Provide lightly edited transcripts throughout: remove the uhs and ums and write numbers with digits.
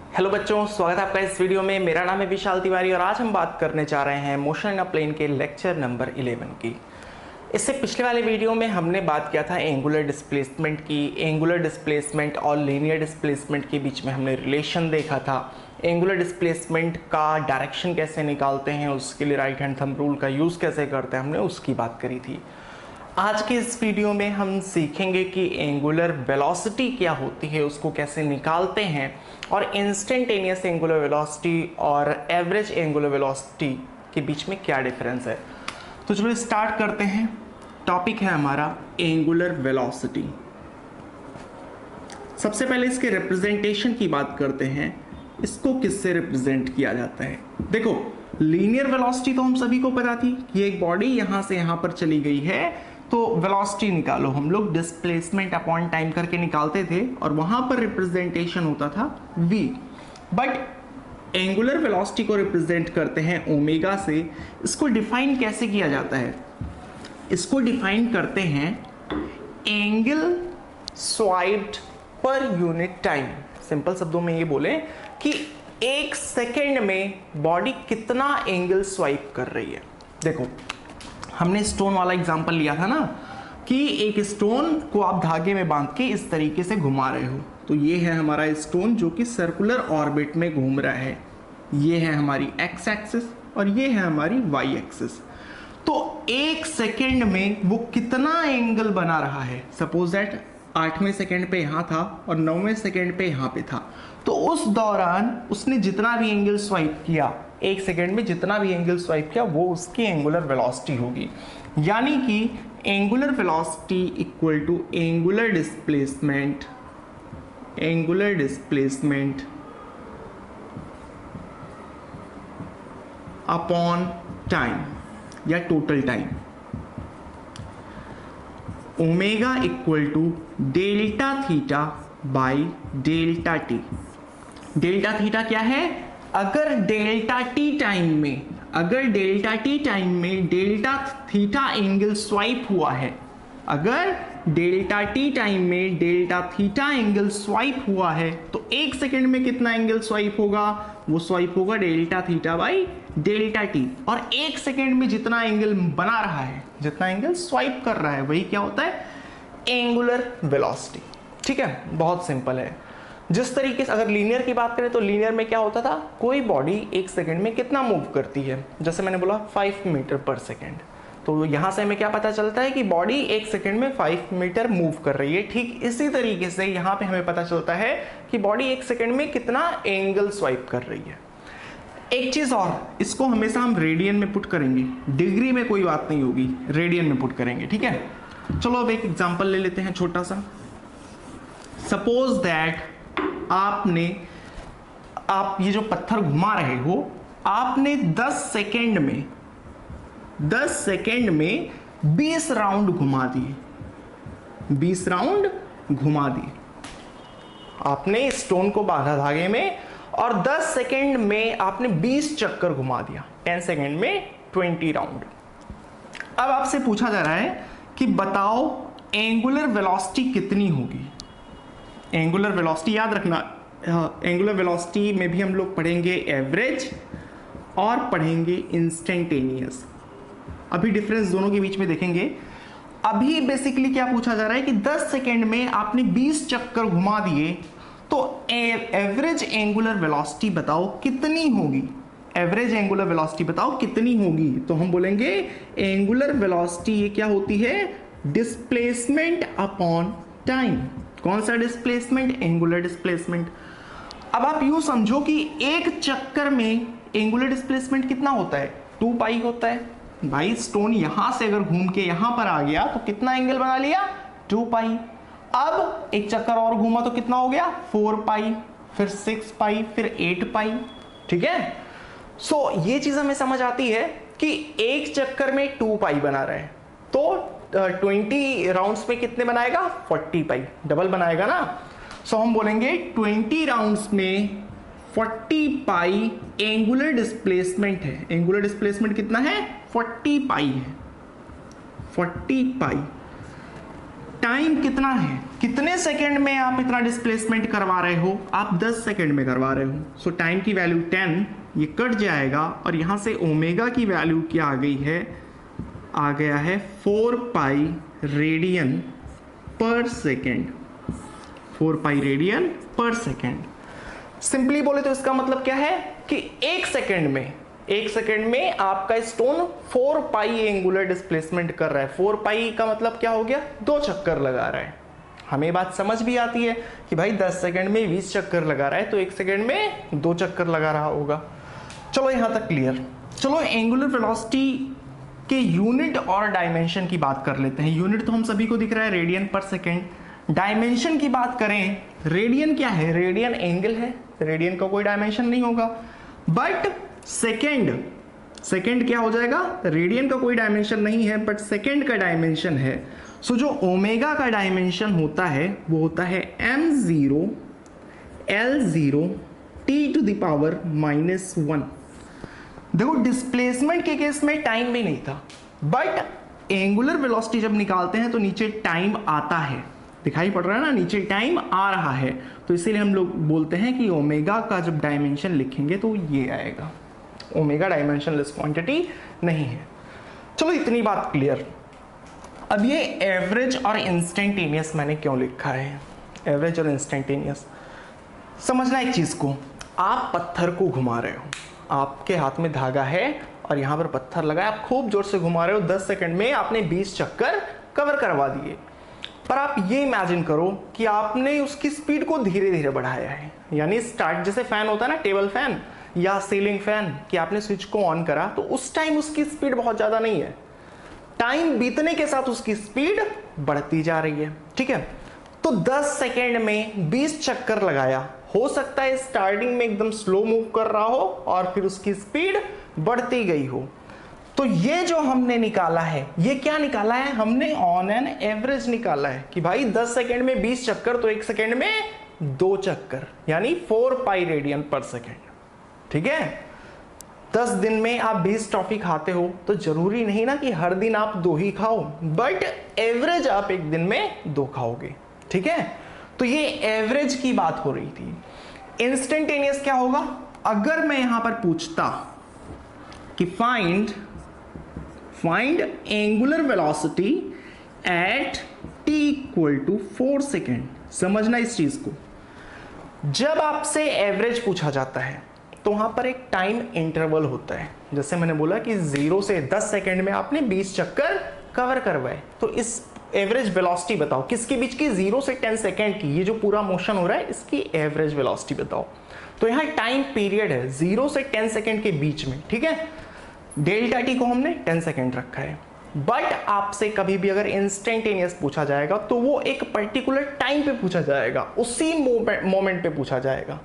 Hello बच्चों, स्वागत है आपका इस वीडियो में। मेरा नाम है विशाल तिवारी और आज हम बात करने जा रहे हैं मोशन इन अ प्लेन के लेक्चर नंबर 11 की। इससे पिछले वाले वीडियो में हमने बात किया था एंगुलर डिस्प्लेसमेंट की। एंगुलर डिस्प्लेसमेंट और लीनियर डिस्प्लेसमेंट के बीच में हमने रिलेशन देखा था। एंगुलर डिस्प्लेसमेंट का डायरेक्शन कैसे निकालते हैं, उसके लिए राइट हैंड थंब रूल का यूज़ कैसे करते हैं, हमने उसकी बात करी थी। आज के इस वीडियो में हम सीखेंगे कि एंगुलर वेलोसिटी क्या होती है, उसको कैसे निकालते हैं, और इंस्टेंटेनियस एंगुलर वेलोसिटी और एवरेज एंगुलर वेलोसिटी के बीच में क्या डिफरेंस है। तो चलो स्टार्ट करते हैं। टॉपिक है हमारा एंगुलर वेलोसिटी। सबसे पहले इसके रिप्रेजेंटेशन की बात करते हैं। इसको किससे रिप्रेजेंट किया जाता है? देखो, लीनियर वेलोसिटी तो हम सभी को पता थी कि एक बॉडी यहां से यहां पर चली गई है तो वेलोसिटी निकालो। हम लोग डिस्प्लेसमेंट अपॉन टाइम करके निकालते थे और वहां पर रिप्रेजेंटेशन होता था v। बट एंगुलर वेलोसिटी को रिप्रेजेंट करते हैं ओमेगा से। इसको डिफाइन कैसे किया जाता है? इसको डिफाइन करते हैं angle swiped per unit time. Simple शब्दों में ये बोले कि एक सेकेंड में बॉडी कितना एंगल स्वाइप कर रही है। देखो, हमने स्टोन वाला एग्जांपल लिया था ना कि एक स्टोन को आप धागे में बांध के इस तरीके से घुमा रहे हो। तो ये है हमारा स्टोन जो कि सर्कुलर ऑर्बिट में घूम रहा है। ये है हमारी एक्स एक्सिस और ये है हमारी वाई एक्सिस। तो एक सेकेंड में वो कितना एंगल बना रहा है? सपोज दैट 8वें सेकेंड पे यहाँ था और 9वें सेकेंड पे यहाँ पे था। तो उस दौरान उसने जितना भी एंगल स्वाइप किया, एक सेकेंड में जितना भी एंगल स्वाइप किया, वो उसकी एंगुलर वेलोसिटी होगी। यानी कि angular velocity equal to angular displacement upon time या total time. Omega equal to delta theta by delta T. Delta theta क्या है? अगर डेल्टा टी टाइम में डेल्टा थीटा एंगल स्वाइप हुआ है, अगर डेल्टा टी टाइम में डेल्टा थीटा एंगल स्वाइप हुआ है तो एक सेकेंड में कितना एंगल स्वाइप होगा? वो स्वाइप होगा delta theta by delta T. और एक सेकेंड में जितना एंगल बना रहा है, जितना एंगल स्वाइप कर रहा है, वही क्या होता है? Angular velocity. ठीक है, बहुत सिंपल है। जिस तरीके से अगर लीनियर की बात करें तो लीनियर में क्या होता था, कोई बॉडी एक सेकेंड में कितना मूव करती है, जैसे मैंने बोला 5 मीटर पर सेकेंड। तो यहां से हमें क्या पता चलता है कि बॉडी एक सेकेंड में 5 मीटर मूव कर रही है। ठीक इसी तरीके से यहां पे हमें पता चलता है कि बॉडी एक सेकेंड में कितना एंगल स्वाइप कर रही है। एक चीज और, इसको हमेशा हम रेडियन में पुट करेंगे, डिग्री में कोई बात नहीं होगी, रेडियन में पुट करेंगे। ठीक है, चलो अब एक एग्जाम्पल ले लेते हैं छोटा सा। सपोज दैट आप ये जो पत्थर घुमा रहे हो, आपने 10 सेकेंड में 20 राउंड घुमा दिए। 20 राउंड घुमा दिए आपने, स्टोन को बांधा धागे में और 10 सेकेंड में आपने 20 चक्कर घुमा दिया। 10 सेकेंड में 20 राउंड। अब आपसे पूछा जा रहा है कि बताओ एंगुलर वेलोसिटी कितनी होगी। एंगुलर वेलोसिटी याद रखना, एंगुलर वेलोसिटी में भी हम लोग पढ़ेंगे एवरेज और पढ़ेंगे इंस्टेंटेनियस। अभी डिफरेंस दोनों के बीच में देखेंगे। अभी बेसिकली क्या पूछा जा रहा है कि 10 सेकेंड में आपने 20 चक्कर घुमा दिए, तो एवरेज एंगुलर वेलोसिटी बताओ कितनी होगी। एवरेज एंगुलर वेलोसिटी बताओ कितनी होगी। तो हम बोलेंगे एंगुलर वेलोसिटी ये क्या होती है? Displacement upon time. कौन सा डिस्प्लेसमेंट? Angular displacement. अब आप यूं समझो कि एक चक्कर में एंगुलर डिस्प्लेसमेंट कितना होता है? 2 पाई होता है। भाई स्टोन यहां से अगर घूम के यहां पर आ गया तो कितना एंगल बना लिया? 2 पाई। अब एक चक्कर और घूमा तो कितना हो गया? 4 पाई, फिर 6 पाई, फिर 8 पाई। ठीक है, सो ये चीज हमें समझ आती है कि एक चक्कर में 2 पाई बना रहे हैं तो 20 राउंड्स में कितने बनाएगा? 40 पाई, डबल बनाएगा ना। सो हम बोलेंगे 20 राउंड्स में 40 पाई एंगुलर डिस्प्लेसमेंट है। एंगुलर डिस्प्लेसमेंट कितना है? 40 पाई है। 40 पाई। टाइम कितना है, कितने सेकंड में आप इतना डिस्प्लेसमेंट करवा रहे हो, आप 10 सेकंड में करवा रहे हो। सो टाइम की वैल्यू 10, ये कट जाएगा और यहां से ओमेगा की वैल्यू क्या आ गई है, आ गया है 4 पाई रेडियन पर सेकेंड, 4 पाई रेडियन पर सेकेंड। सिंपली बोले तो इसका मतलब क्या है कि एक सेकेंड में आपका स्टोन 4 पाई एंगुलर डिस्प्लेसमेंट कर रहा है। 4 पाई का मतलब क्या हो गया, 2 चक्कर लगा रहा है। हमें बात समझ भी आती है कि भाई 10 सेकेंड में 20 चक्कर लगा रहा है तो 1 सेकेंड में 2 चक्कर लगा रहा होगा। चलो यहां तक क्लियर। चलो एंगुलर वेलोसिटी के यूनिट और डायमेंशन की बात कर लेते हैं। यूनिट तो हम सभी को दिख रहा है रेडियन पर सेकेंड। डायमेंशन की बात करें, रेडियन क्या है, रेडियन एंगल है, रेडियन का कोई डायमेंशन नहीं होगा। बट सेकेंड क्या हो जाएगा, रेडियन का कोई डायमेंशन नहीं है बट सेकेंड का डायमेंशन है। सो जो ओमेगा का डायमेंशन होता है वो होता है m0 L0 t⁻⁻1। देखो डिस्प्लेसमेंट के केस में टाइम भी नहीं था, बट एंगुलर वेलोसिटी जब निकालते हैं तो नीचे टाइम आता है, दिखाई पड़ रहा है ना, नीचे टाइम आ रहा है। तो इसीलिए हम लोग बोलते हैं कि ओमेगा का जब डायमेंशन लिखेंगे तो ये आएगा। ओमेगा डायमेंशनलेस क्वांटिटी नहीं है। चलो इतनी बात क्लियर। अब ये एवरेज और इंस्टेंटेनियस मैंने क्यों लिखा है, एवरेज और इंस्टेंटेनियस समझना एक चीज को। आप पत्थर को घुमा रहे हो, आपके हाथ में धागा है और यहां पर पत्थर लगा है, आप खूब जोर से घुमा रहे हो, 10 सेकंड में आपने 20 चक्कर कवर करवा दिए। पर आप ये इमेजिन करो कि आपने उसकी स्पीड को धीरे धीरे बढ़ाया है, यानी स्टार्ट जैसे फैन होता है ना, टेबल फैन या सीलिंग फैन, कि आपने स्विच को ऑन करा तो उस टाइम उसकी स्पीड बहुत ज्यादा नहीं है, टाइम बीतने के साथ उसकी स्पीड बढ़ती जा रही है। ठीक है, तो 10 सेकेंड में 20 चक्कर लगाया, हो सकता है स्टार्टिंग में एकदम स्लो मूव कर रहा हो और फिर उसकी स्पीड बढ़ती गई हो। तो ये जो हमने निकाला है, ये क्या निकाला है, हमने ऑन एन एवरेज निकाला है कि भाई 10 सेकेंड में 20 चक्कर तो 1 सेकेंड में 2 चक्कर, यानी 4 पाई रेडियन पर सेकेंड। ठीक है, 10 दिन में आप 20 टॉफी खाते हो तो जरूरी नहीं ना कि हर दिन आप 2 ही खाओ, बट एवरेज आप एक दिन में 2 खाओगे। ठीक है, तो ये एवरेज की बात हो रही थी। इंस्टेंटेनियस क्या होगा, अगर मैं यहां पर पूछता कि find angular velocity at t = 4 second, समझना इस चीज को। जब आपसे एवरेज पूछा जाता है तो वहां पर एक टाइम इंटरवल होता है, जैसे मैंने बोला कि 0 से 10 सेकेंड में आपने 20 चक्कर कवर करवाए, तो इस एवरेज वेलोसिटी बताओ किसके बीच की, 0 से 10 सेकेंड की, ये जो पूरा मोशन हो रहा है इसकी एवरेज वेलोसिटी बताओ। तो यहां टाइम पीरियड है 0 से 10 सेकेंड के बीच में। ठीक है, डेल्टा टी को हमने 10 सेकेंड रखा है। बट आपसे कभी भी अगर इंस्टेंटेनियस पूछा जाएगा तो वो एक पर्टिकुलर टाइम पे पूछा जाएगा, उसी मोमेंट पे पूछा जाएगा।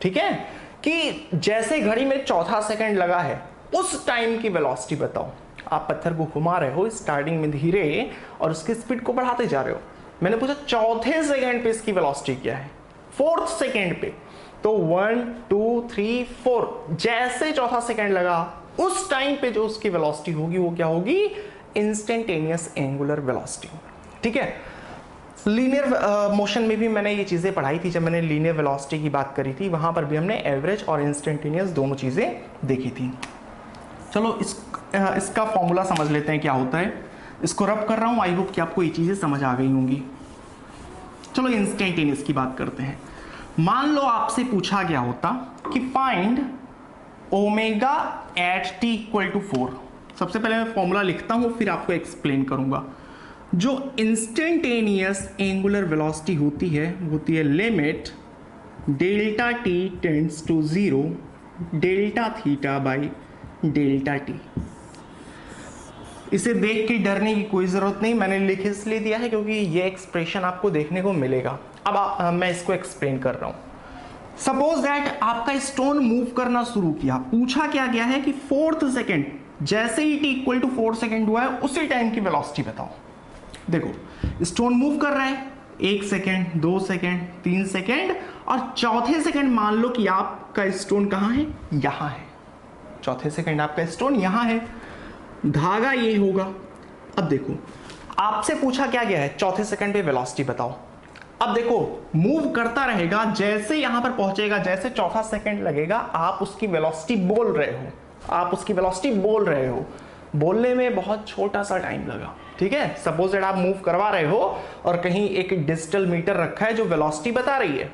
ठीक है, कि जैसे घड़ी में 4था सेकंड लगा है उस टाइम की वेलोसिटी बताओ। आप पत्थर को घुमा रहे हो स्टार्टिंग में धीरे और उसकी स्पीड को बढ़ाते जा रहे हो, मैंने पूछा 4थे सेकंड पे इसकी वेलोसिटी क्या है, 4th सेकंड पे, तो 1 2 3 4 जैसे 4था सेकंड लगा उस टाइम पे जो उसकी वेलोसिटी होगी वो क्या होगी, इंस्टेंटेनियस एंगुलर वेलोसिटी। ठीक है, लीनियर मोशन में भी मैंने ये चीजें पढ़ाई थी, जब मैंने लीनियर वेलोसिटी की बात करी थी वहां पर भी हमने एवरेज और इंस्टेंटेनियस दोनों चीजें देखी थी। चलो इसका फॉर्मूला समझ लेते हैं क्या होता है। इसको रब कर रहा हूं, आई होप कि आपको ये चीजें समझ आ गई होंगी। चलो इंस्टेंटेनियस की बात करते हैं। मान लो आपसे पूछा गया होता कि फाइंड ओमेगा एट t = 4। सबसे पहले मैं फॉर्मूला लिखता हूं फिर आपको एक्सप्लेन करूंगा। जो इंस्टेंटेनियस एंगुलर वेलोसिटी होती है limit delta t tends to 0 delta theta by delta t। इसे देख के डरने की कोई जरूरत नहीं, मैंने लिख इसलिए दिया है क्योंकि ये एक्सप्रेशन आपको देखने को मिलेगा। अब मैं इसको एक्सप्लेन कर रहा हूं। सपोज दैट आपका स्टोन मूव करना शुरू किया, पूछा क्या गया है कि 4th सेकेंड जैसे ही t = 4 सेकेंड हुआ है उसी टाइम की वेलोसिटी बताओ। देखो स्टोन मूव कर रहा है 1 सेकेंड 2 सेकेंड 3 सेकेंड और 4थे सेकेंड मान लो कि आपका स्टोन कहां है, यहां है। 4थे सेकेंड आपका स्टोन यहां है, धागा ये होगा। अब देखो आपसे पूछा क्या गया है, चौथे सेकंड पे वेलोसिटी बताओ। अब देखो मूव करता रहेगा, जैसे यहां पर पहुंचेगा, जैसे चौथा सेकंड लगेगा, आप उसकी वेलोसिटी बोल रहे हो, आप उसकी वेलोसिटी बोल रहे हो। बोलने में बहुत छोटा सा टाइम लगा, ठीक है। सपोज दैट आप मूव करवा रहे हो और कहीं एक डिजिटल मीटर रखा है जो वेलोसिटी बता रही है,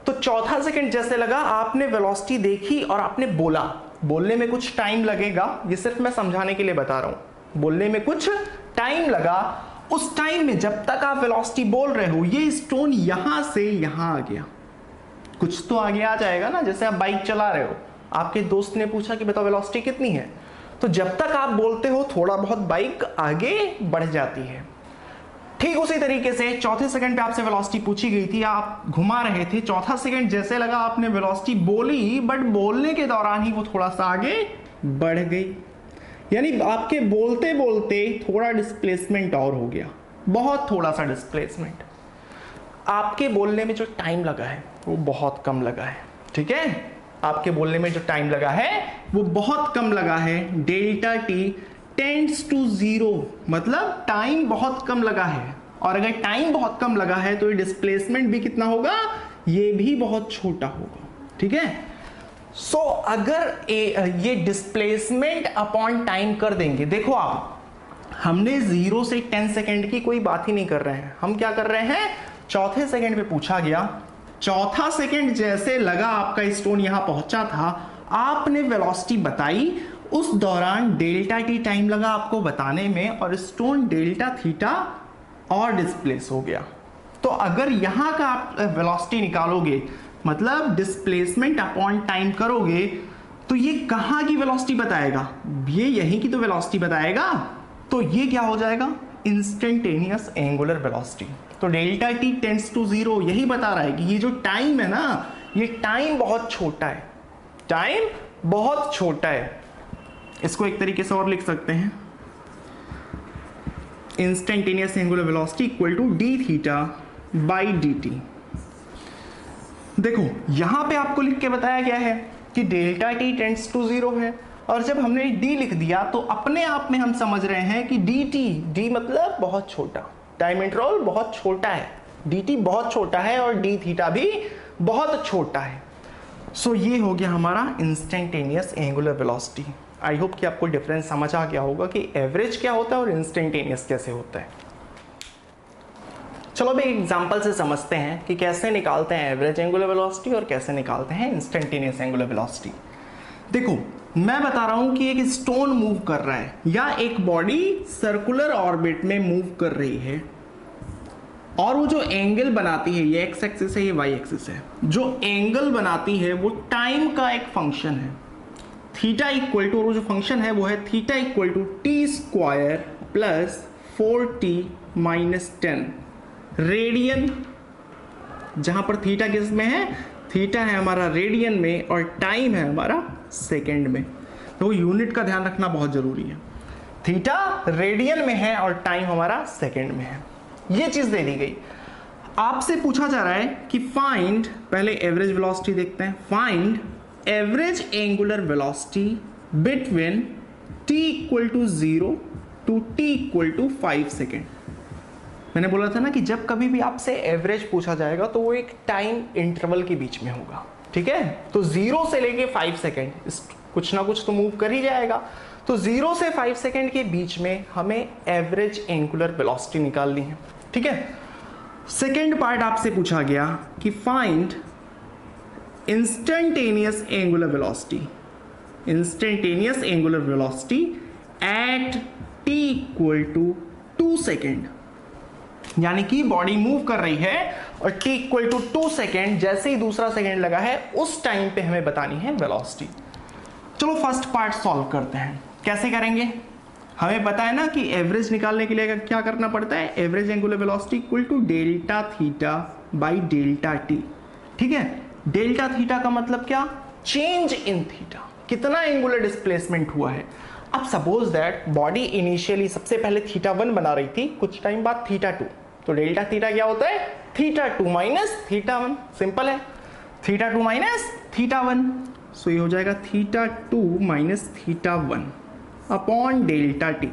तो चौथा सेकंड जैसे लगा, आपने वेलोसिटी देखी और आपने बोला। बोलने में कुछ टाइम लगेगा, ये सिर्फ मैं समझाने के लिए बता रहा हूं। बोलने में कुछ टाइम लगा, उस टाइम में जब तक आप वेलोसिटी बोल रहे हो, ये स्टोन यहां से यहां आ गया। कुछ तो आगे आ जाएगा ना, जैसे आप बाइक चला रहे हो, आपके दोस्त ने पूछा कि बताओ वेलोसिटी कितनी है, तो जब तक आप बोलते हो थोड़ा बहुत बाइक आगे बढ़ जाती है। ठीक उसी तरीके से चौथे सेकंड पे आपसे वेलोसिटी पूछी गई थी, आप घुमा रहे थे, चौथा सेकंड जैसे लगा, आपने वेलोसिटी बोली, बट बोलने के दौरान ही वो थोड़ा सा आगे बढ़ गई। यानी आपके बोलते बोलते थोड़ा डिस्प्लेसमेंट और हो गया, बहुत थोड़ा सा डिस्प्लेसमेंट। आपके बोलने में जो टाइम लगा है वो बहुत कम लगा है, ठीक है। आपके बोलने में जो टाइम लगा है वो बहुत कम लगा है। डेल्टा टी टेंड्स टू 0, मतलब टाइम बहुत कम लगा है। और अगर टाइम बहुत कम लगा है तो ये डिस्प्लेसमेंट भी कितना होगा, ये भी बहुत छोटा होगा, ठीक है। सो अगर ये डिस्प्लेसमेंट अपॉन टाइम कर देंगे, देखो आप, हमने 0 से 10 सेकेंड की कोई बात ही नहीं कर रहे हैं, हम क्या कर रहे हैं, चौथे सेकेंड पे पूछा गया, चौथा सेकेंड जैसे लगा आपका स्टोन यहां पहुंचा था, आपने वेलोसिटी बताई, उस दौरान डेल्टा टी टाइम लगा आपको बताने में, और स्टोन डेल्टा थीटा और डिस्प्लेस हो गया। तो अगर यहां का आप वेलोसिटी निकालोगे, मतलब डिस्प्लेसमेंट अपॉन टाइम करोगे, तो ये कहां की वेलोसिटी बताएगा, ये यहीं की तो वेलोसिटी बताएगा। तो ये क्या हो जाएगा, इंस्टेंटेनियस एंगुलर वेलोसिटी। तो डेल्टा टी टेंड्स टू 0 यही बता रहा है कि ये जो टाइम है ना, ये टाइम बहुत छोटा है, टाइम बहुत छोटा है। इसको एक तरीके से और लिख सकते हैं, instantaneous angular velocity equal to D theta by D T. देखो यहां पे आपको लिख के बताया गया है कि डेल्टा टी टेंड्स टू 0 है, और जब हमने डी लिख दिया तो अपने आप में हम समझ रहे हैं कि डी टी, डी मतलब बहुत छोटा, टाइम इंटरवल बहुत छोटा है, डी टी बहुत छोटा है और डी थीटा भी बहुत छोटा है। सो ये हो गया हमारा instantaneous angular velocity. I hope कि आपको डिफरेंस समझ आ गया होगा कि एवरेज क्या होता है और इंस्टेंटेनियस कैसे होता है। चलो अब एक एग्जांपल से समझते हैं कि कैसे निकालते हैं एवरेज एंगुलर वेलोसिटी और कैसे निकालते हैं इंस्टेंटेनियस एंगुलर वेलोसिटी। देखो मैं बता रहा हूं कि एक स्टोन मूव कर रहा है या एक बॉडी सर्कुलर ऑर्बिट में मूव कर रही है, और वो जो एंगल बनाती है, ये एक्स एक्सिस है, ये वाई एक्सिस है, जो एंगल बनाती है वो टाइम का एक फंक्शन है, थीटा इक्वल टू, और जो फंक्शन है वो है theta equal to T square plus 4t minus 10 radian, जहां पर थीटा किस में है, थीटा है हमारा रेडियन में और टाइम है हमारा सेकेंड में। तो यूनिट का ध्यान रखना बहुत जरूरी है, थीटा रेडियन में है और टाइम हमारा सेकेंड में है। ये चीज दे दी गई, आपसे पूछा जा रहा है कि फाइंड, पहले एवरेज वेलोसिटी देखते हैं, find average angular velocity between t equal to 0 to t equal to 5 second. मैंने बोला था ना कि जब कभी भी आपसे एवरेज पूछा जाएगा तो वो एक टाइम इंटरवल के बीच में होगा, ठीक है। तो 0 से लेके 5 सेकेंड कुछ ना कुछ तो मूव कर ही जाएगा। तो 0 से 5 सेकेंड के बीच में हमें एवरेज एंगुलर वेलोसिटी निकालनी है, ठीक है। सेकेंड पार्ट आपसे पूछा गया कि find instantaneous angular velocity, instantaneous angular velocity at t equal to 2 second. यानी कि बॉडी मूव कर रही है और t इक्वल टू 2 सेकेंड, जैसे ही दूसरा सेकेंड लगा है उस टाइम पे हमें बतानी है वेलोसिटी। चलो फर्स्ट पार्ट सॉल्व करते हैं। कैसे करेंगे, हमें पता है ना कि एवरेज निकालने के लिए क्या करना पड़ता है, average angular velocity equal to delta theta by delta T, ठीक है। डेल्टा थीटा का मतलब क्या, चेंज इन थीटा, कितना एंगुलर डिस्प्लेसमेंट हुआ है। अब सपोज दैट बॉडी इनिशियली सबसे पहले थीटा 1 बना रही थी, कुछ टाइम बाद थीटा 2, तो डेल्टा थीटा क्या होता है, थीटा 2 माइनस थीटा 1, सिंपल है, थीटा 2 माइनस थीटा 1। सो ये हो जाएगा theta 2 minus theta 1 upon delta T.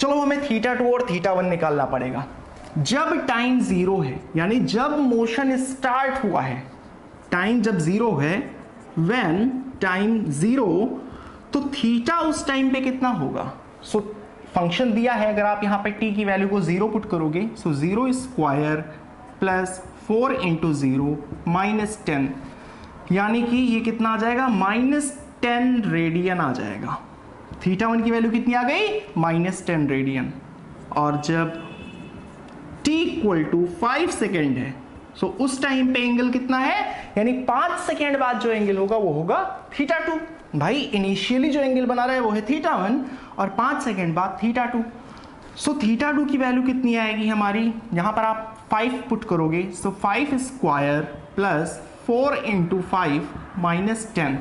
चलो हमें θ2 और θ1 निकालना पड़ेगा। जब टाइम जीरो है, यानी जब मोशन स्टार्ट हुआ है, टाइम जब जीरो है, व्हेन टाइम जीरो, तो थीटा उस टाइम पे कितना होगा। सो फंक्शन दिया है, अगर आप यहां पे t की वैल्यू को जीरो पुट करोगे, सो 0 स्क्वायर प्लस 4 इंटू 0 माइनस 10, यानी कि ये कितना आ जाएगा, -10 रेडियन आ जाएगा। θ1 की वैल्यू कितनी आ गई, -10 रेडियन। और जब t इक्वल टू 5 सेकेंड है, सो उस टाइम पे एंगल कितना है, यानी 5 सेकेंड बाद जो एंगल होगा वो होगा θ2। भाई इनिशियली जो एंगल बना रहा है वो है θ1 और 5 सेकेंड बाद θ2। सो θ2 की वैल्यू कितनी आएगी हमारी, यहां पर आप 5 पुट करोगे, सो 5 स्क्वायर प्लस 4 इंटू 5 माइनस 10,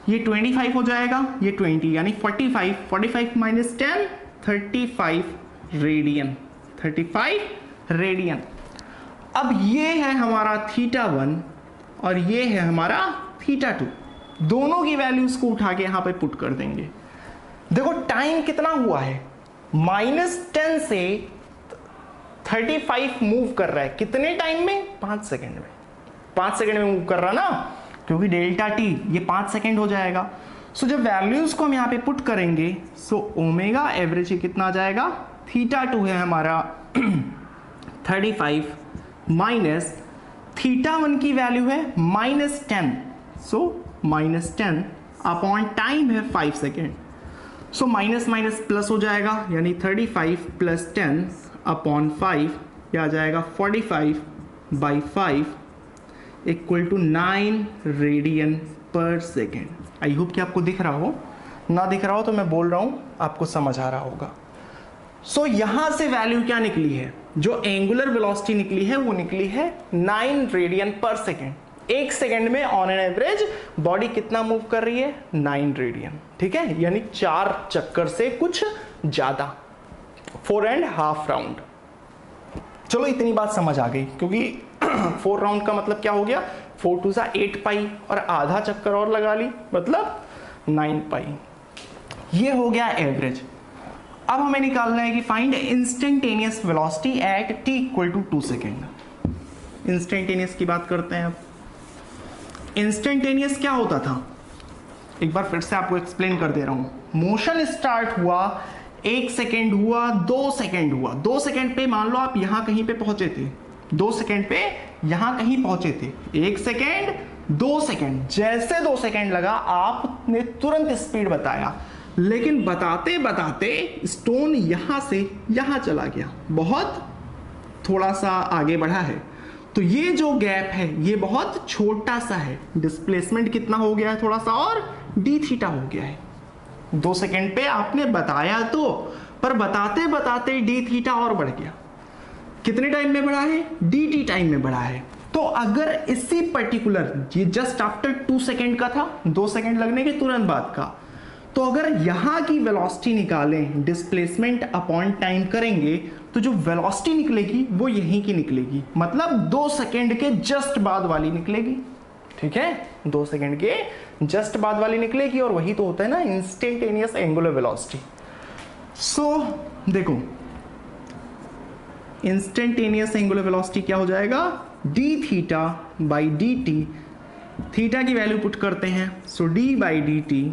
ये 25 हो जाएगा, ये 20 यानी 45, 45 माइनस 10 35 रेडियन, 35 रेडियन। अब ये है हमारा θ1 और ये है हमारा θ2, दोनों की वैल्यूज को उठा के यहां पे पुट कर देंगे। देखो टाइम कितना हुआ है, -10 से 35 मूव कर रहा है, कितने टाइम में, 5 सेकेंड में। 5 सेकेंड में मूव कर रहा ना, क्योंकि डेल्टा टी ये 5 सेकेंड हो जाएगा। सो जब वैल्यूज को हम यहां पे पुट करेंगे, सो ओमेगा एवरेज कितना आ जाएगा, θ2 है हमारा 35 माइनस θ1 की वैल्यू है -10, सो -10 अपॉन टाइम है 5 second. So minus minus plus हो जाएगा, यानी 35 प्लस 10 अपॉन 5, ये आ जाएगा 45 बाई 5 इक्वल टू 9 रेडियन पर सेकेंड। आई होप कि आपको दिख रहा हो, ना दिख रहा हो तो मैं बोल रहा हूं, आपको समझ आ रहा होगा। सो यहां से वैल्यू क्या निकली है, जो एंगुलर वेलोसिटी निकली है वो निकली है 9 रेडियन पर सेकेंड। एक सेकेंड में ऑन एन एवरेज बॉडी कितना मूव कर रही है, 9 रेडियन, ठीक है, यानी 4 चक्कर से कुछ ज्यादा, 4.5 राउंड। चलो इतनी बात समझ आ गई, क्योंकि 4 राउंड का मतलब क्या हो गया, 4 2 8 पाई और आधा चक्कर और लगा ली, मतलब 9 पाई। ये हो गया एवरेज। अब हमें निकालना है कि find instantaneous velocity at t equal to 2 second. Instantaneous की बात करते हैं अब। इंस्टेंटेनियस क्या होता था, एक बार फिर से आपको एक्सप्लेन कर दे रहा हूं। मोशन स्टार्ट हुआ, 1 सेकेंड हुआ, 2 सेकेंड हुआ, 2 सेकेंड पे मान लो आप यहां कहीं पे पहुंचे थे, 2 सेकेंड पे यहां कहीं पहुंचे थे, 1 सेकेंड 2 सेकेंड, जैसे 2 सेकेंड लगा आपने तुरंत स्पीड बताया, लेकिन बताते बताते स्टोन यहां से यहां चला गया, बहुत थोड़ा सा आगे बढ़ा है, तो ये जो गैप है ये बहुत छोटा सा है, डिस्प्लेसमेंट कितना हो गया है, थोड़ा सा और डी थीटा हो गया है। 2 सेकेंड पे आपने बताया तो, पर बताते बताते डी थीटा और बढ़ गया, कितने टाइम में बढ़ा है, डी टी टाइम में बढ़ा है। तो अगर इसी पर्टिकुलर, ये जस्ट आफ्टर 2 सेकेंड का था, 2 सेकेंड लगने के तुरंत बाद का, तो अगर यहां की वेलोसिटी निकालें, डिस्प्लेसमेंट अपॉन टाइम करेंगे, तो जो वेलोसिटी निकलेगी वो यहीं की निकलेगी, मतलब 2 सेकेंड के जस्ट बाद वाली निकलेगी, ठीक है, 2 सेकेंड के जस्ट बाद वाली निकलेगी, और वही तो होता है ना इंस्टेंटेनियस एंगुलर वेलोसिटी। सो देखो इंस्टेंटेनियस एंगुलर वेलोसिटी क्या हो जाएगा, D theta by D T, theta की वैल्यू पुट करते हैं, so D by D T,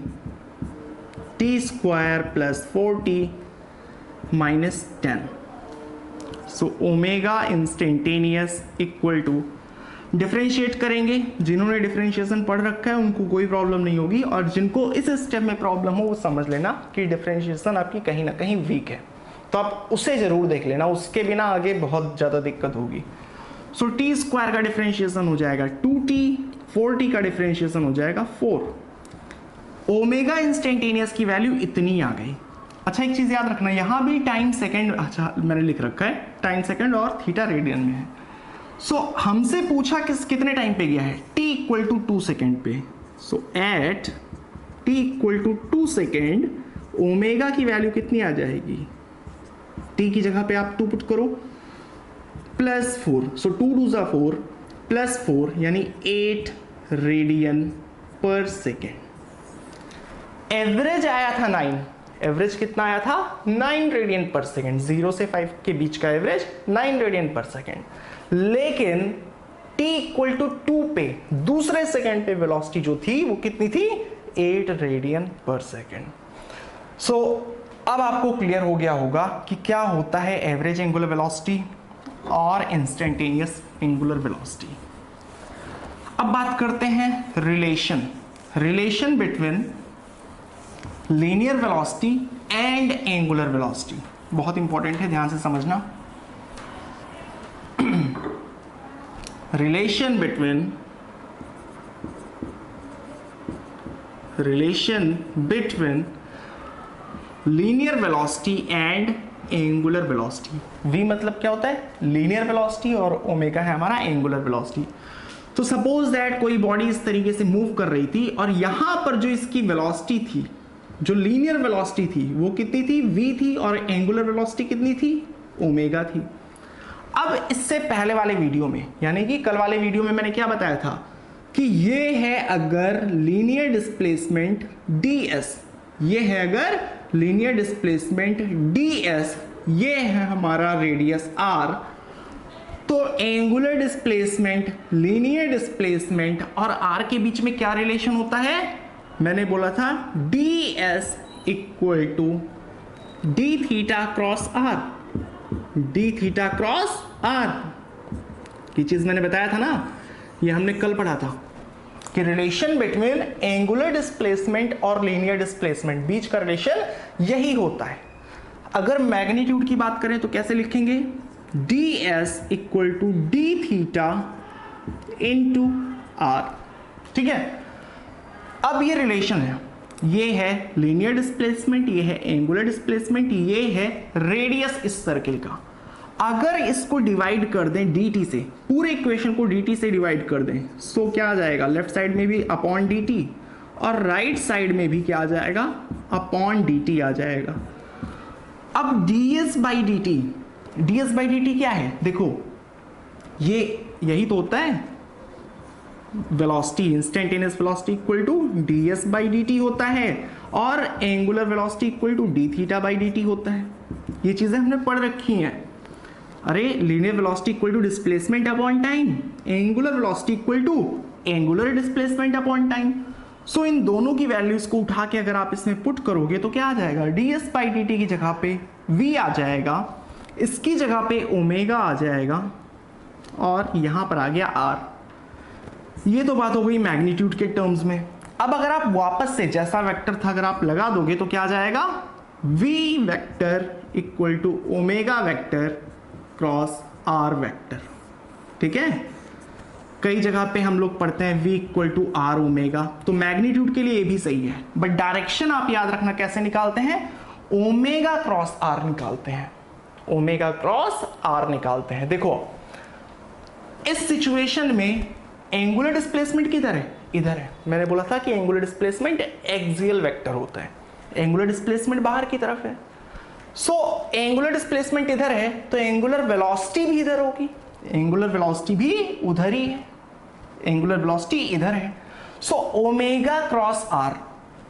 T square plus 4t minus 10, so omega instantaneous equal to, differentiate करेंगे, जिन्होंने डिफरेंशिएशन पढ़ रखा है उनको कोई प्रॉब्लम नहीं होगी, और जिनको इस स्टेप में प्रॉब्लम हो वो समझ लेना कि डिफरेंशिएशन आपकी कहीं ना कहीं वीक है, तो आप उसे जरूर देख लेना, उसके बिना आगे बहुत ज़्यादा दिक्कत होगी। सो टी स्क्वायर का डिफरेंशिएशन हो जाएगा 2t, 4t का डिफरेंशिएशन हो जाएगा 4, ओमेगा इंस्टेंटेनियस की वैल्यू इतनी आ गई। अच्छा एक चीज़ याद रखना, यहाँ भी टाइम सेकेंड, अच्छा मैंने लिख रखा है टाइम सेकेंड और थीटा रेडियन में है। सो हमसे पूछा कितने टाइम पे गया है, t इक्वल टू 2 सेकेंड पे, so at t equal to 2 second omega की वैल्यू कितनी आ जाएगी, t की जगह पे आप 2 पुट करो, प्लस 4, सो 2 2 ज़ा 4 प्लस 4 यानी 8 रेडियन पर सेकेंड। एवरेज आया था 9, एवरेज कितना आया था 9 रेडियन पर सेकेंड, 0 से 5 के बीच का एवरेज 9 रेडियन पर सेकेंड। लेकिन t इक्वल टू 2 पे दूसरे सेकेंड पे वेलोसिटी जो थी वो कितनी थी 8 रेडियन पर सेकेंड। सो अब आपको क्लियर हो गया होगा कि क्या होता है एवरेज एंगुलर वेलोसिटी और इंस्टेंटेनियस एंगुलर वेलोसिटी। अब बात करते हैं relation between linear velocity and angular velocity. बहुत इंपॉर्टेंट है, ध्यान से समझना। relation between linear velocity and angular velocity। v मतलब क्या होता है linear velocity और ओमेगा है हमारा angular velocity। तो सपोज दैट कोई बॉडी इस तरीके से मूव कर रही थी और यहां पर जो इसकी वेलोसिटी थी, जो लीनियर वेलोसिटी थी वो कितनी थी v थी, और एंगुलर वेलोसिटी कितनी थी ओमेगा थी। अब इससे पहले वाले वीडियो में यानी कि कल वाले वीडियो में मैंने क्या बताया था कि ये है अगर लीनियर डिस्प्लेसमेंट ds, ये है अगर लीनियर डिस्प्लेसमेंट ds, ये है हमारा रेडियस r, तो एंगुलर डिस्प्लेसमेंट, लीनियर डिस्प्लेसमेंट और r के बीच में क्या रिलेशन होता है, मैंने बोला था ds equal to d theta cross r, D theta cross R की चीज मैंने बताया था ना, ये हमने कल पढ़ा था कि रिलेशन बिटवीन एंगुलर डिस्प्लेसमेंट और लीनियर डिस्प्लेसमेंट, बीच का रिलेशन यही होता है। अगर मैग्नीट्यूड की बात करें तो कैसे लिखेंगे, D S equal to D theta into R. ठीक है, अब ये रिलेशन है, ये है लीनियर डिस्प्लेसमेंट, ये है एंगुलर डिस्प्लेसमेंट, ये है रेडियस इस सर्किल का। अगर इसको डिवाइड कर दें dt से, पूरे इक्वेशन को dt से डिवाइड कर दें, सो क्या आ जाएगा, लेफ्ट साइड में भी अपॉन dt और राइट साइड में भी क्या आ जाएगा अपॉन dt आ जाएगा। अब ds बाई dt क्या है, देखो ये यही तो होता है velocity, instantaneous velocity equal to ds by dt होता है और angular velocity equal to d theta by dt होता है। ये चीजें हमने पढ़ रखी हैं। अरे linear velocity equal to displacement upon time, angular velocity equal to angular displacement upon time. So इन दोनों की वैल्यूज को उठा के अगर आप इसमें पुट करोगे तो क्या आ जाएगा, ds बाई dt की जगह पे v आ जाएगा, इसकी जगह पे ओमेगा आ जाएगा और यहां पर आ गया r। ये तो बात हो गई मैग्नीट्यूड के टर्म्स में। अब अगर आप वापस से जैसा वेक्टर था अगर आप लगा दोगे तो क्या आ जाएगा, v vector equal to omega vector cross r vector. ठीक है, कई जगह पे हम लोग पढ़ते हैं v equal to r omega, तो मैग्नीट्यूड के लिए ये भी सही है, बट डायरेक्शन आप याद रखना कैसे निकालते हैं, ओमेगा क्रॉस r निकालते हैं, ओमेगा क्रॉस r निकालते हैं। देखो इस सिचुएशन में एंगुलर डिस्प्लेसमेंट किधर है, इधर है। मैंने बोला था कि एंगुलर डिस्प्लेसमेंट एक्सियल वेक्टर होता है, एंगुलर डिस्प्लेसमेंट बाहर की तरफ है। सो एंगुलर डिस्प्लेसमेंट इधर है तो एंगुलर वेलोसिटी भी इधर होगी, एंगुलर वेलोसिटी भी उधर ही है, एंगुलर वेलोसिटी इधर है। So omega cross r,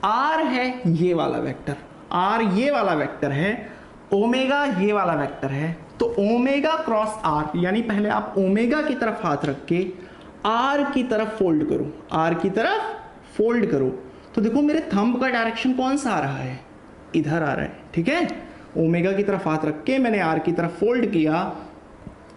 r है ये वाला वेक्टर, r ये वाला वेक्टर है, ओमेगा ये वाला वेक्टर है, तो ओमेगा क्रॉस r, यानी पहले आप ओमेगा की तरफ हाथ रख के r की तरफ फोल्ड करो, r की तरफ फोल्ड करो, तो देखो मेरे थंब का डायरेक्शन कौन सा आ रहा है, इधर आ रहा है। ठीक है, ओमेगा की तरफ हाथ रख के मैंने r की तरफ फोल्ड किया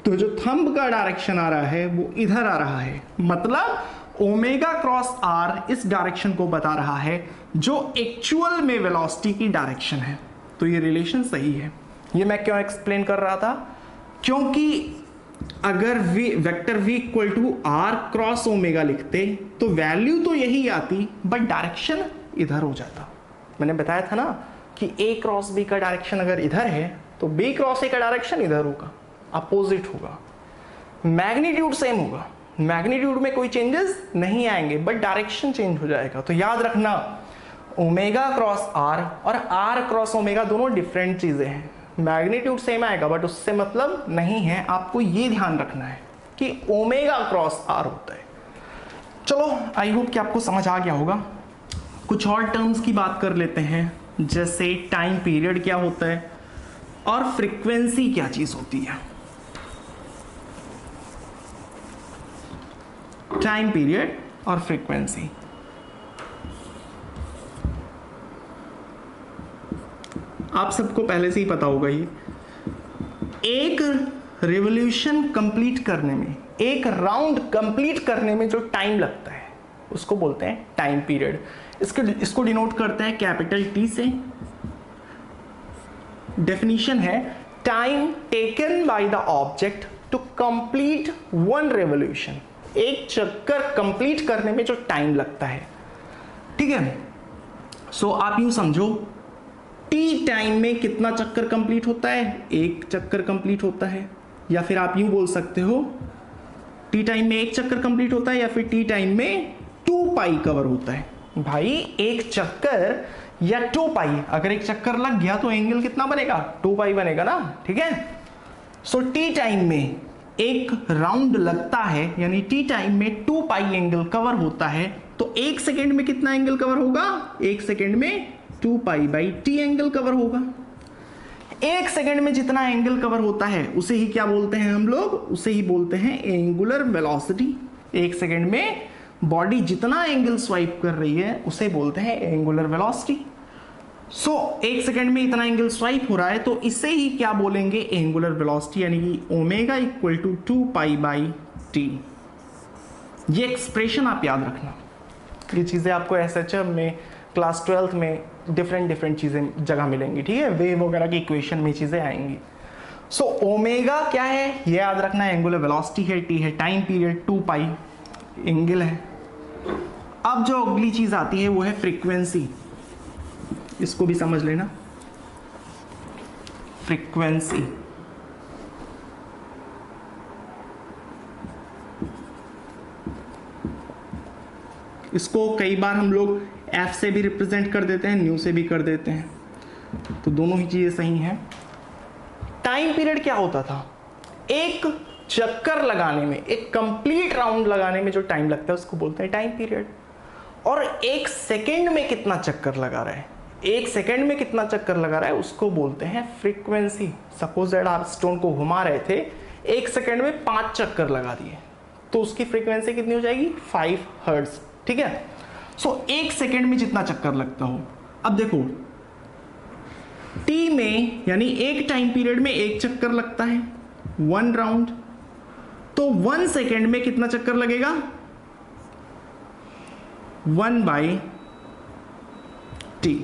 तो जो थंब का डायरेक्शन आ रहा है वो इधर आ रहा है, मतलब ओमेगा क्रॉस r इस डायरेक्शन को बता रहा है जो एक्चुअल में वेलोसिटी की डायरेक्शन है। तो ये रिलेशन सही है। ये मैं क्यों एक्सप्लेन कर रहा था, क्योंकि अगर vector v equal to r cross omega लिखते तो वैल्यू तो यही आती बट डायरेक्शन इधर हो जाता। मैंने बताया था ना कि a क्रॉस b का डायरेक्शन अगर इधर है तो b क्रॉस a का डायरेक्शन इधर होगा, अपोजिट होगा, मैग्नीट्यूड सेम होगा, मैग्नीट्यूड में कोई चेंजेस नहीं आएंगे बट डायरेक्शन चेंज हो जाएगा। तो याद रखना ओमेगा क्रॉस r और r क्रॉस ओमेगा दोनों डिफरेंट चीजें हैं, मैग्नीट्यूड सेम आएगा बट उससे मतलब नहीं है। आपको ये ध्यान रखना है कि ओमेगा क्रॉस r होता है। चलो आई होप कि आपको समझ आ गया होगा। कुछ और टर्म्स की बात कर लेते हैं। जैसे टाइम पीरियड क्या होता है और फ्रीक्वेंसी क्या चीज होती है। टाइम पीरियड और फ्रीक्वेंसी। आप सबको पहले से ही पता होगा ही, एक रिवॉल्यूशन कंप्लीट करने में, एक राउंड कंप्लीट करने में जो टाइम लगता है उसको बोलते हैं टाइम पीरियड। इसको डिनोट करते हैं कैपिटल टी से। डेफिनेशन है time taken by the object to complete one revolution. एक चक्कर कंप्लीट करने में जो टाइम लगता है, ठीक है। सो आप यूं समझो, टी टाइम में कितना चक्कर कंप्लीट होता है? एक चक्कर कंप्लीट होता है। या फिर आप यूं बोल सकते हो टी टाइम में एक चक्कर कंप्लीट होता है, या फिर टी टाइम में 2 पाई कवर होता है। भाई एक चक्कर या 2 पाई, अगर एक चक्कर लग गया तो एंगल कितना बनेगा? 2 पाई बनेगा ना, ठीक है। सो टी टाइम में एक राउंड लगता है, यानी टी टाइम में 2 पाई एंगल कवर होता है, तो एक सेकेंड में कितना एंगल कवर होगा? एक सेकेंड में 2 pi by T angle cover होगा। एक सेकेंड में जितना एंगल कवर होता है उसे ही क्या बोलते हैं हम लोग? उसे ही बोलते हैं एंगुलर वेलोसिटी। एक सेकेंड में बॉडी जितना एंगल स्वाइप कर रही है उसे बोलते हैं एंगुलर वेलोसिटी। सो एक सेकेंड में इतना एंगल स्वाइप हो रहा है तो इसे ही क्या बोलेंगे? एंगुलर वेलोसिटी, यानी कि omega equal to 2 pi by T. ये एक्सप्रेशन आप याद रखना। ये चीजें आपको एसएचएम में क्लास 12th में डिफरेंट चीजें जगह मिलेंगी, ठीक है। वेव वगैरह की इक्वेशन में चीजें आएंगी। सो ओमेगा क्या है ये याद रखना, एंगुलर वेलोसिटी है, टी है टाइम पीरियड, 2 पाई एंगल है। अब जो अगली चीज आती है वो है फ्रीक्वेंसी। इसको भी समझ लेना, फ्रीक्वेंसी। इसको कई बार हम लोग एफ से भी रिप्रेजेंट कर देते हैं, न्यू से भी कर देते हैं, तो दोनों ही चीजें सही हैं। टाइम पीरियड क्या होता था? एक चक्कर लगाने में, एक कंप्लीट राउंड लगाने में जो टाइम लगता है उसको बोलते हैं टाइम पीरियड। और एक सेकेंड में कितना चक्कर लगा रहा है, एक सेकेंड में कितना चक्कर लगा रहा है उसको बोलते हैं फ्रीक्वेंसी। सपोज दैट आप स्टोन को घुमा रहे थे, एक सेकेंड में 5 चक्कर लगा दिए, तो उसकी फ्रीक्वेंसी कितनी हो जाएगी? 5 हर्ट्ज, ठीक है। सो एक सेकेंड में जितना चक्कर लगता हो। अब देखो टी में, यानी एक टाइम पीरियड में एक चक्कर लगता है 1 राउंड, तो 1 सेकेंड में कितना चक्कर लगेगा? 1 बाई टी।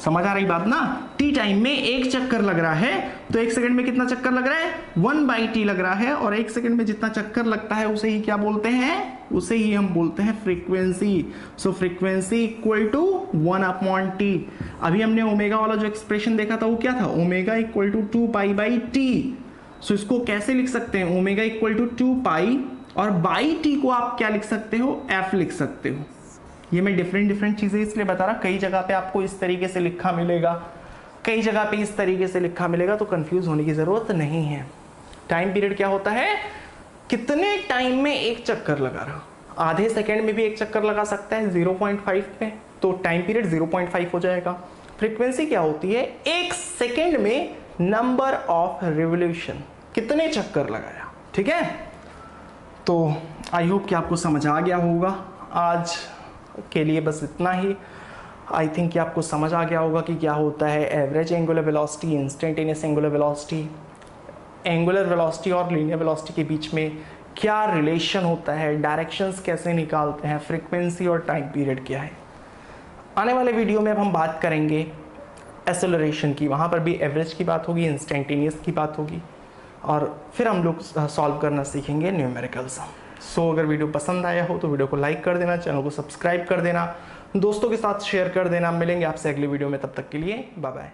समझ आ रही बात ना? टी टाइम में एक चक्कर लग रहा है तो एक सेकंड में कितना चक्कर लग रहा है? 1 बाई टी लग रहा है। और एक सेकंड में जितना चक्कर लगता है उसे ही क्या बोलते हैं? उसे ही हम बोलते हैं frequency. So frequency equal to 1 upon T. अभी हमने ओमेगा वाला जो एक्सप्रेशन देखा था वो क्या था? Omega equal to 2 pi by T. So इसको कैसे लिख सकते हैं? ओमेगा इक्वल टू 2 पाई और बाई टी को आप क्या लिख सकते हो? एफ लिख सकते हो। ये मैं डिफरेंट चीजें इसलिए बता रहा, कई जगह पे आपको इस तरीके से लिखा मिलेगा, कई जगह पे इस तरीके से लिखा मिलेगा, तो कंफ्यूज होने की जरूरत नहीं है। टाइम पीरियड क्या होता है? कितने टाइम में एक चक्कर लगा रहा, आधे सेकेंड में भी एक चक्कर लगा सकता है 0.5 पे, तो टाइम पीरियड 0.5 हो जाएगा। फ्रीक्वेंसी क्या होती है? एक सेकेंड में नंबर ऑफ रिवोल्यूशन, कितने चक्कर लगाया, ठीक है। तो आई होप कि आपको समझ आ गया होगा। आज के लिए बस इतना ही। आई थिंक कि आपको समझ आ गया होगा कि क्या होता है average angular velocity, instantaneous angular velocity, angular velocity और लीनियर वेलोसिटी के बीच में क्या रिलेशन होता है, डायरेक्शंस कैसे निकालते हैं, फ्रीक्वेंसी और टाइम पीरियड क्या है। आने वाले वीडियो में अब हम बात करेंगे एक्सेलरेशन की, वहाँ पर भी एवरेज की बात होगी, इंस्टेंटेनियस की बात होगी, और फिर हम लोग सॉल्व करना सीखेंगे न्यूमेरिकल्स। सो अगर वीडियो पसंद आया हो तो वीडियो को लाइक कर देना, चैनल को सब्सक्राइब कर देना, दोस्तों के साथ शेयर कर देना। मिलेंगे आपसे अगली वीडियो में, तब तक के लिए बाय बाय।